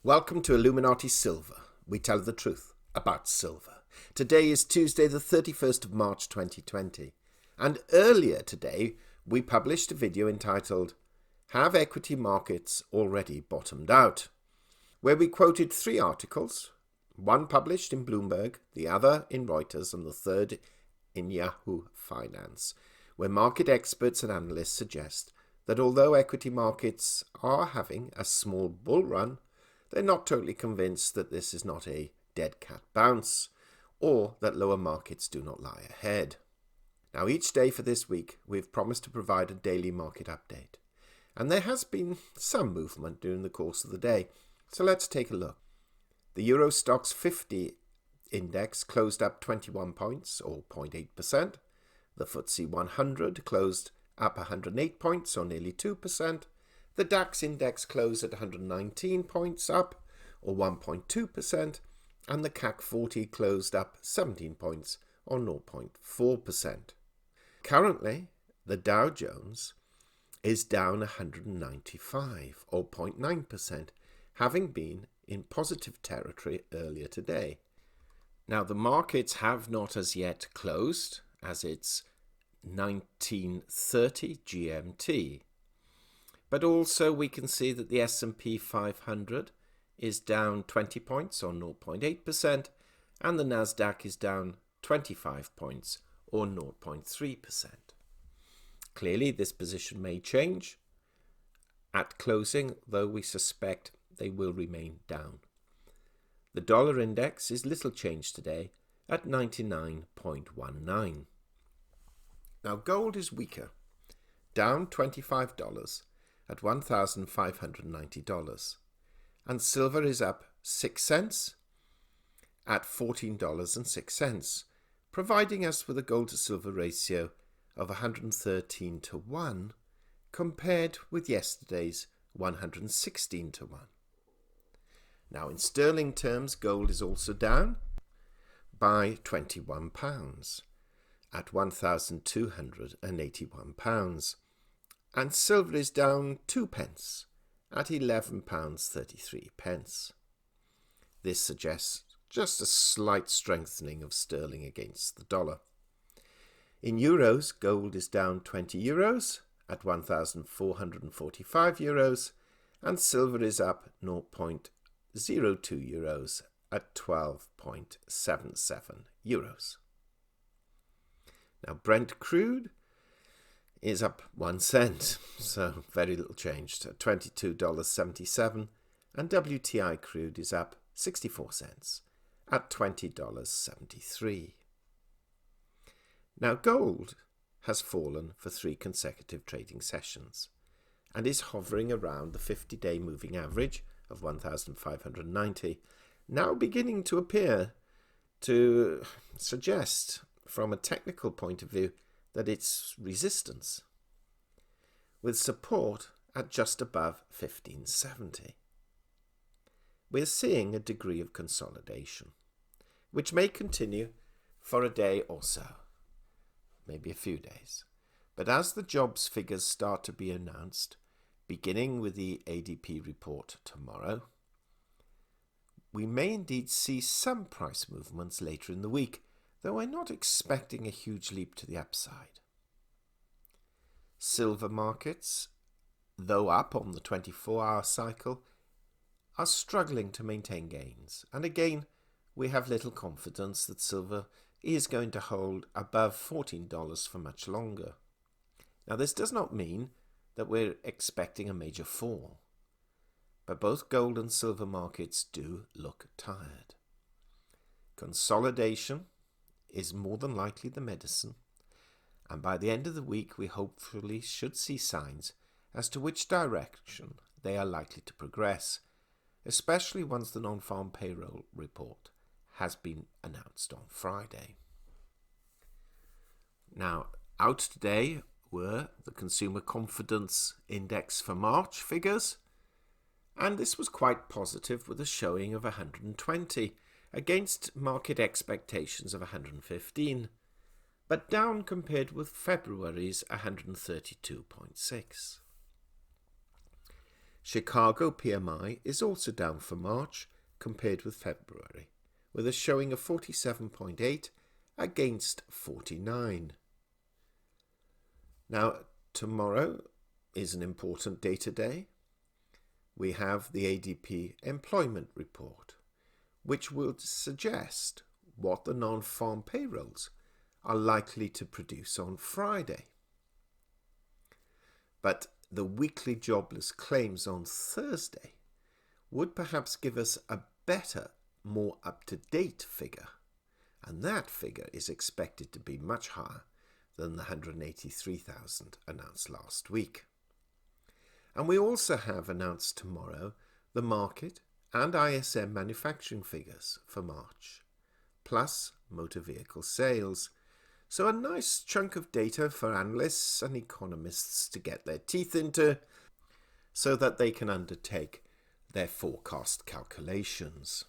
Welcome to Illuminati Silver. We tell the truth about silver. Today is Tuesday the 31st of March 2020. And earlier today, we published a video entitled, Have Equity Markets Already Bottomed Out? Where we quoted three articles, one published in Bloomberg, the other in Reuters, and the third in Yahoo Finance, where market experts and analysts suggest that although equity markets are having a small bull run, they're not totally convinced that this is not a dead cat bounce, or that lower markets do not lie ahead. Now, each day for this week, we've promised to provide a daily market update. And there has been some movement during the course of the day, so let's take a look. The Euro Stoxx 50 index closed up 21 points, or 0.8%. The FTSE 100 closed up 108 points, or nearly 2%. The DAX index closed at 119 points up, or 1.2%, and the CAC 40 closed up 17 points, or 0.4%. Currently, the Dow Jones is down 195, or 0.9%, having been in positive territory earlier today. Now, the markets have not as yet closed, as it's 19:30 GMT. But also we can see that the S&P 500 is down 20 points, or 0.8%, and the Nasdaq is down 25 points, or 0.3%. Clearly, this position may change at closing, though we suspect they will remain down. The dollar index is little changed today at 99.19. Now, gold is weaker, down $25 at $1,590, and silver is up 6 cents at $14.06, providing us with a gold to silver ratio of 113 to 1 compared with yesterday's 116 to 1. Now, in sterling terms, gold is also down by £21 at £1,281, and silver is down 2 pence at £11.33. This suggests just a slight strengthening of sterling against the dollar. In euros, gold is down 20 euros at 1,445 euros, and silver is up 0.02 euros at 12.77 euros. Now, Brent crude is up 1 cent, so very little changed, at $22.77, and WTI crude is up 64 cents at $20.73. Now, gold has fallen for 3 consecutive trading sessions and is hovering around the 50-day moving average of 1,590, now beginning to appear to suggest, from a technical point of view, that it's resistance, with support at just above 1570. We're seeing a degree of consolidation, which may continue for a day or so, maybe a few days. But as the jobs figures start to be announced, beginning with the ADP report tomorrow, we may indeed see some price movements later in the week, though we're not expecting a huge leap to the upside. Silver markets, though up on the 24-hour cycle, are struggling to maintain gains. And again, we have little confidence that silver is going to hold above $14 for much longer. Now, this does not mean that we're expecting a major fall, but both gold and silver markets do look tired. Consolidation is more than likely the medicine, and by the end of the week we hopefully should see signs as to which direction they are likely to progress, especially once the non-farm payroll report has been announced on Friday. Now, out today were the Consumer Confidence Index for March figures, and this was quite positive with a showing of 120 against market expectations of 115, but down compared with February's 132.6. Chicago PMI is also down for March compared with February, with a showing of 47.8 against 49. Now, tomorrow is an important data day. We have the ADP employment report, which will suggest what the non-farm payrolls are likely to produce on Friday. But the weekly jobless claims on Thursday would perhaps give us a better, more up-to-date figure, and that figure is expected to be much higher than the 183,000 announced last week. And we also have announced tomorrow the market and ISM manufacturing figures for March, plus motor vehicle sales. So a nice chunk of data for analysts and economists to get their teeth into so that they can undertake their forecast calculations.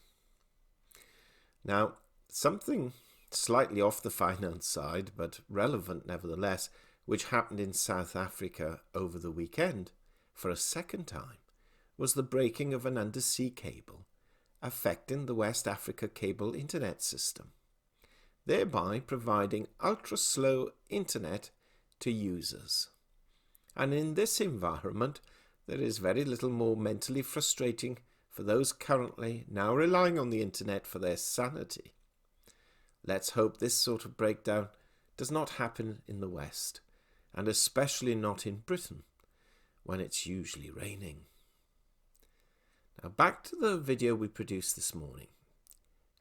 Now, something slightly off the finance side, but relevant nevertheless, which happened in South Africa over the weekend for a second time, was the breaking of an undersea cable affecting the West Africa cable internet system, thereby providing ultra-slow internet to users. And in this environment, there is very little more mentally frustrating for those currently now relying on the internet for their sanity. Let's hope this sort of breakdown does not happen in the West, and especially not in Britain, when it's usually raining. Now back to the video we produced this morning.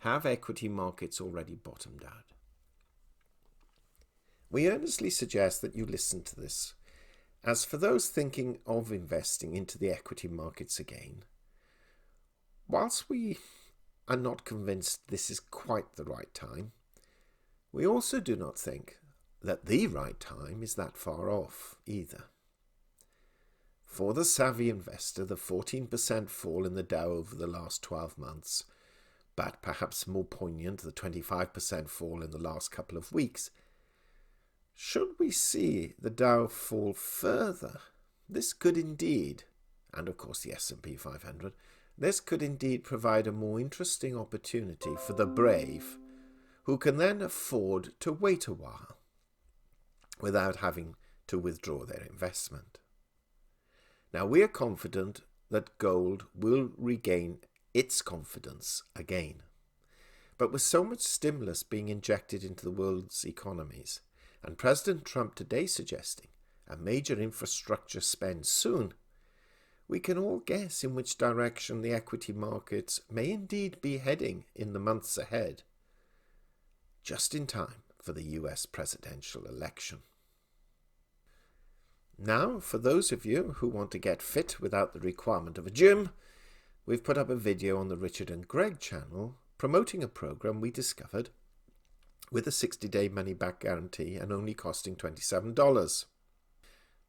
Have equity markets already bottomed out? We earnestly suggest that you listen to this, as for those thinking of investing into the equity markets again, whilst we are not convinced this is quite the right time, we also do not think that the right time is that far off either. For the savvy investor, the 14% fall in the Dow over the last 12 months, but perhaps more poignant, the 25% fall in the last couple of weeks, should we see the Dow fall further, this could indeed, and of course the S&P 500, this could indeed provide a more interesting opportunity for the brave, who can then afford to wait a while without having to withdraw their investment. Now, we are confident that gold will regain its confidence again. But with so much stimulus being injected into the world's economies, and President Trump today suggesting a major infrastructure spend soon, we can all guess in which direction the equity markets may indeed be heading in the months ahead, just in time for the US presidential election. Now, for those of you who want to get fit without the requirement of a gym, we've put up a video on the Richard and Greg channel promoting a program we discovered with a 60-day money-back guarantee and only costing $27.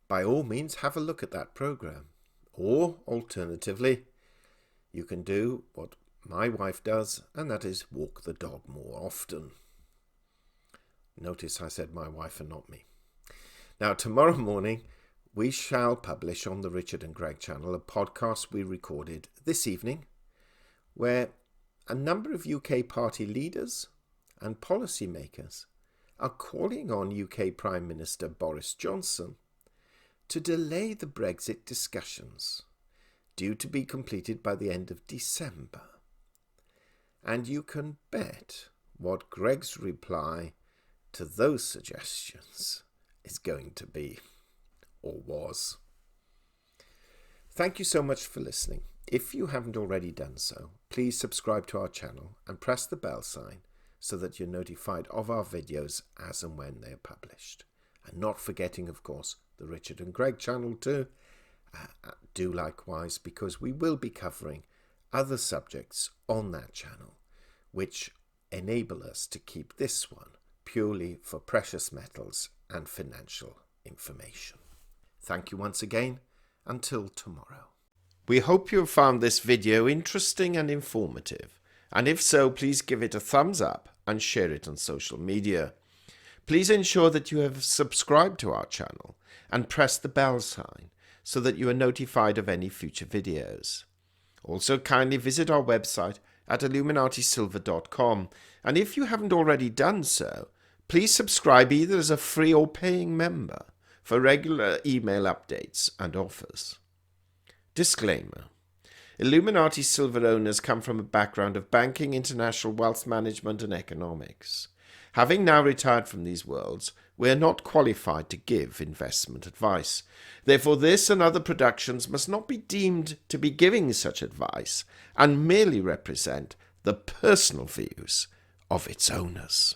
By all means, have a look at that program. Or, alternatively, you can do what my wife does, and that is walk the dog more often. Notice I said my wife and not me. Now, tomorrow morning, we shall publish on the Richard and Greg channel a podcast we recorded this evening, where a number of UK party leaders and policymakers are calling on UK Prime Minister Boris Johnson to delay the Brexit discussions, due to be completed by the end of December. And you can bet what Greg's reply to those suggestions is going to be, or was. Thank you so much for listening. If you haven't already done so, please subscribe to our channel and press the bell sign so that you're notified of our videos as and when they're published. And not forgetting, of course, the Richard and Greg channel too. Do likewise, because we will be covering other subjects on that channel which enable us to keep this one purely for precious metals and financial information. Thank you once again. Until tomorrow. We hope you have found this video interesting and informative, and if so, please give it a thumbs up and share it on social media. Please ensure that you have subscribed to our channel and press the bell sign so that you are notified of any future videos. Also, kindly visit our website at illuminatisilver.com, and if you haven't already done so, please subscribe either as a free or paying member for regular email updates and offers. Disclaimer. Illuminati Silver owners come from a background of banking, international wealth management and economics. Having now retired from these worlds, we are not qualified to give investment advice. Therefore, this and other productions must not be deemed to be giving such advice and merely represent the personal views of its owners.